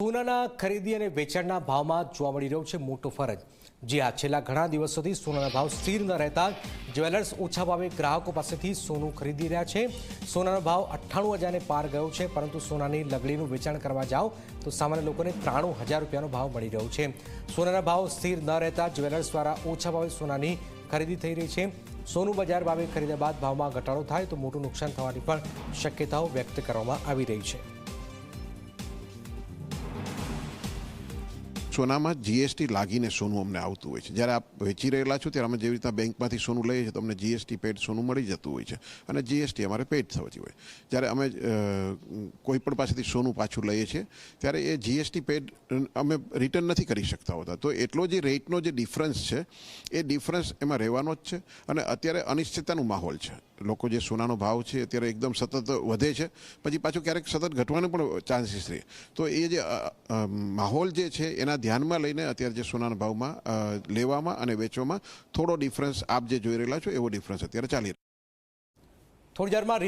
સોનાના ખરીદી અને વેચાણના ભાવમાં જોવા મળી રહ્યો છે મોટો ફરક। જે આ છેલ્લા ઘણા દિવસોથી સોનાના ભાવ સ્થિર ન રહેતા જ્વેલર્સ ઓછા ભાવે ગ્રાહકો પાસેથી સોનું ખરીદી રહ્યા છે। સોનાનો ભાવ 98,000ને પાર ગયો છે, પરંતુ સોનાની લગડીનું વેચાણ કરવા જાઓ તો સામાન્ય લોકોને 93,000 રૂપિયાનો ભાવ મળી રહ્યો છે। સોનાના ભાવ સ્થિર ન રહેતા જ્વેલર્સ દ્વારા ઓછા ભાવે સોનાની ખરીદી થઈ રહી છે। સોનું બજાર ભાવે ખરીદ્યા બાદ ભાવમાં ઘટાડો થાય તો મોટું નુકસાન થવાની પણ શક્યતાઓ વ્યક્ત કરવામાં આવી રહી છે। સોનામાં જીએસટી લાગીને સોનું અમને આવતું હોય છે। જ્યારે આપ વેચી રહેલા છો ત્યારે અમે જેવી રીતના બેંકમાંથી સોનું લઈએ છીએ તો અમને જીએસટી પેડ સોનું મળી જતું હોય છે અને જીએસટી અમારે પેડ થતી હોય। જ્યારે અમે કોઈ પણ પાસેથી સોનું પાછું લઈએ છીએ ત્યારે એ જીએસટી પેડ અમે રિટર્ન નથી કરી શકતા હોતા, તો એટલો જે રેટનો જે ડિફરન્સ છે એ ડિફરન્સ એમાં રહેવાનો જ છે। અને અત્યારે અનિશ્ચિતતાનું માહોલ છે। લોકો જે સોનાનો ભાવ છે અત્યારે એકદમ સતત વધે છે, પછી પાછું ક્યારેક સતત ઘટવાનો પણ ચાન્સીસ રહે, તો એ જે માહોલ જે છે એના ધ્યાનમાં લઈને અત્યારે જે સોનાના ભાવમાં લેવામાં અને વેચવામાં થોડો ડિફરન્સ આપ જે જોઈ રહેલા છો એવો ડિફરન્સ અત્યારે ચાલી રહ્યો છે। થોડી દેરમાં